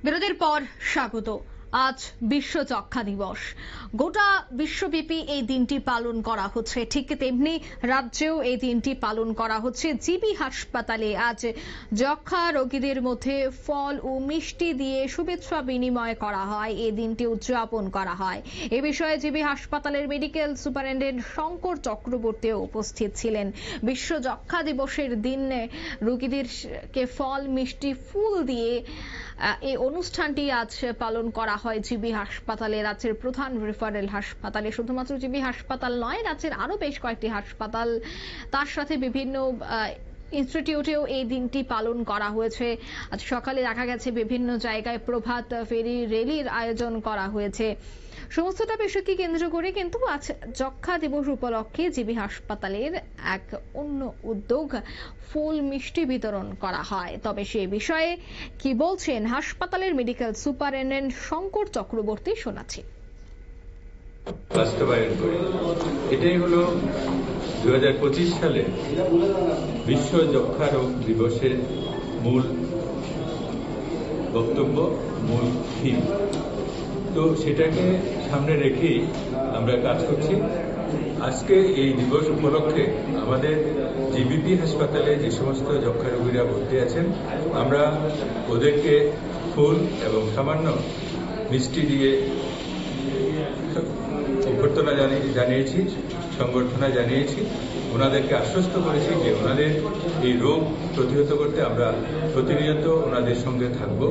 বিরতির পর স্বাগত। আজ বিশ্ব যক্ষ্মা দিবস। গোটা বিশ্বব্যাপী এই দিনটি পালন করা হচ্ছে, ঠিক তেমনি রাজ্যেও এই দিনটি পালন করা হচ্ছে। জিবি হাসপাতালে আজ যক্ষ্মা রোগীদের মধ্যে ফল ও মিষ্টি দিয়ে শুভেচ্ছা বিনিময় করা হয়, এই দিনটি উদযাপন করা হয়। এ বিষয়ে জিবি হাসপাতালের মেডিকেল সুপারিনটেন্ডেন্ট শঙ্কর চক্রবর্তীও উপস্থিত ছিলেন। বিশ্ব যক্ষ্মা দিবসের দিন রোগীদেরকে ফল মিষ্টি ফুল দিয়ে এই অনুষ্ঠানটি আজ পালন করা হয় জিবি হাসপাতালে, রাজ্যের প্রধান রেফারেল হাসপাতালে। শুধুমাত্র জিবি হাসপাতাল নয়, রাজ্যের আরো বেশ কয়েকটি হাসপাতাল, তার সাথে বিভিন্ন ইনস্টিটিউটেও এই দিনটি পালন করা হয়েছে। আজ সকালে দেখা গেছে বিভিন্ন জায়গায় প্রভাত ফেরি র্যালির আয়োজন করা হয়েছে। সমস্তটা বিষয়কে কেন্দ্র করে কিন্তু আজ যক্ষ্মা দিবস উপলক্ষে জিবি হাসপাতালের এক অন্য উদ্যোগ, ফুল মিষ্টি বিতরণ করা হয়। তবে সে বিষয়ে কি বলছেন হাসপাতালের মেডিকেল সুপারিনটেন্ডেন্ট শঙ্কর চক্রবর্তী, শোনাচ্ছি। বাস্তবায়ন করি, এটাই হলো 2025 সালে বিশ্ব যক্ষ্মা রোগ দিবসের মূল বক্তব্য, মূল থিম। তো সেটাকে সামনে রেখেই আমরা কাজ করছি। আজকে এই দিবস উপলক্ষে আমাদের জিবিপি হাসপাতালে যে সমস্ত যক্ষ্মা রোগীরা ভর্তি আছেন, আমরা ওদেরকে ফুল এবং সামান্য মিষ্টি দিয়ে অভ্যর্থনা জানিয়েছি, সংবর্ধনা জানিয়েছি। ওনাদেরকে আশ্বস্ত করেছি যে ওনাদের এই রোগ প্রতিহত করতে আমরা প্রতিনিয়ত ওনাদের সঙ্গে থাকব।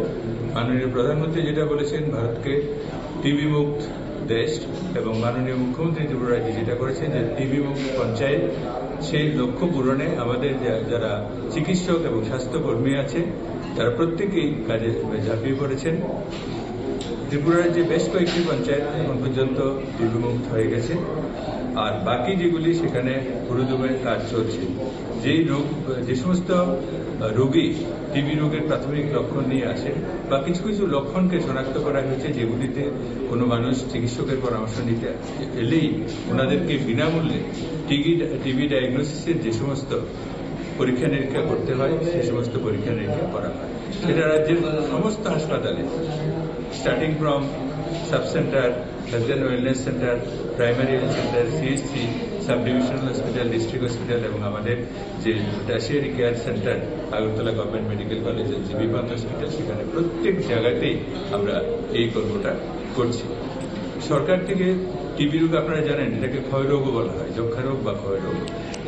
মাননীয় প্রধানমন্ত্রী যেটা বলেছেন, ভারতকে টিবি মুক্ত দেশ, এবং মাননীয় মুখ্যমন্ত্রী ত্রিপুরাজি যেটা করেছেন যে টিবি মুক্ত পঞ্চায়েত, সেই লক্ষ্য পূরণে আমাদের যারা চিকিৎসক এবং স্বাস্থ্যকর্মী আছে তারা প্রত্যেকেই কাজে ঝাঁপিয়ে পড়েছেন। ত্রিপুরার যে বেশ কয়েকটি পঞ্চায়েত এখন পর্যন্ত টিবি মুক্ত হয়ে গেছে, আর বাকি যেগুলি সেখানে পুরোদমে কাজ চলছে। যে সমস্ত রোগী টিবি রোগের প্রাথমিক লক্ষণ নিয়ে আসে বা কিছু কিছু লক্ষণকে শনাক্ত করা হয়েছে, যেগুলিতে কোনো মানুষ চিকিৎসকের পরামর্শ নিতে এলেই ওনাদেরকে বিনামূল্যে টিবি ডায়াগনোসিসের যে সমস্ত পরীক্ষা নিরীক্ষা করতে হয় সে সমস্ত পরীক্ষা নিরীক্ষা করা হয়। সেটা রাজ্যের সমস্ত হাসপাতালে, starting from sub centre, health and wellness centre, primary health centre, CSC, sub divisional hospital, district hospital এবং আমাদের যে tertiary care centre Agartala government medical কলেজের জিবি পান্থ হসপিটাল, সেখানে প্রত্যেক জায়গাতেই আমরা এই কর্মটা করছি। সরকার থেকে টিবি রোগ আপনারা জানেন, এটাকে ক্ষয় রোগও বলা হয়, যক্ষ্মা রোগ বা ক্ষয় রোগ।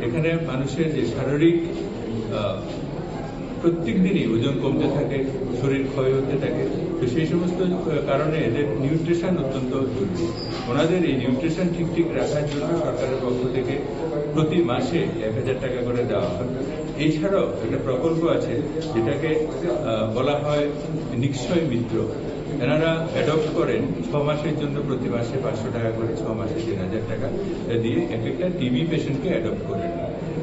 এখানে মানুষের যে শারীরিক প্রত্যেক দিনই ওজন কমতে থাকে, শরীর ক্ষয় হতে থাকে, তো সেই সমস্ত কারণে এদের নিউট্রিশন অত্যন্ত জরুরি। ওনাদের এই নিউট্রিশন ঠিক রাখার জন্য সরকারের পক্ষ থেকে প্রতি মাসে 1000 টাকা করে দেওয়া হয়। এছাড়াও একটা প্রকল্প আছে যেটাকে বলা হয় নিক্ষয় মিত্র। এনারা অ্যাডপ্ট করেন 6 মাসের জন্য, প্রতি মাসে 500 টাকা করে, 6 মাসে 3000 টাকা দিয়ে এক একটা টিবি পেশেন্টকে অ্যাডপ্ট করেন।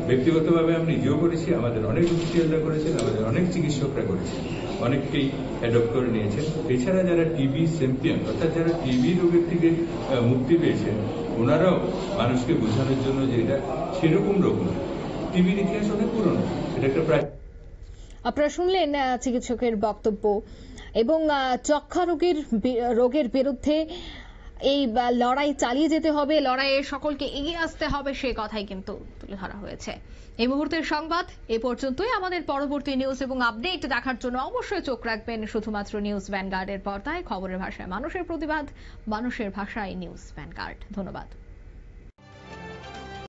ব্যক্তিগতভাবে আমি নিজেও করেছি, আমাদের অনেক অফিসিয়ালরা করেছেন, আমাদের অনেক চিকিৎসকরা করেছেন, অনেককেই অ্যাডপ্ট করে নিয়েছেন। এছাড়া যারা টিবি চ্যাম্পিয়ন, অর্থাৎ যারা টিবি রোগের থেকে মুক্তি পেয়েছেন, ওনারাও মানুষকে বোঝানোর জন্য যে এটা সেরকম রোগ নয়, টিবির ইতিহাস অনেক পুরনো, এটা একটা প্রায়। আপনারা শুনলেন চিকিৎসকের বক্তব্য। এবং যক্ষ্মা রোগের বিরুদ্ধে এই লড়াই চালিয়ে যেতে হবে, লড়াইয়ে সকলকে এগিয়ে আসতে হবে, সে কথাই কিন্তু তুলে ধরা হয়েছে। এই মুহূর্তের সংবাদ এ পর্যন্তই। আমাদের পরবর্তী নিউজ এবং আপডেট দেখার জন্য অবশ্যই চোখ রাখবেন শুধুমাত্র নিউজ ভ্যানগার্ডের পর্দায়। খবরের ভাষায় মানুষের প্রতিবাদ, মানুষের ভাষায় নিউজ ভ্যানগার্ড। ধন্যবাদ।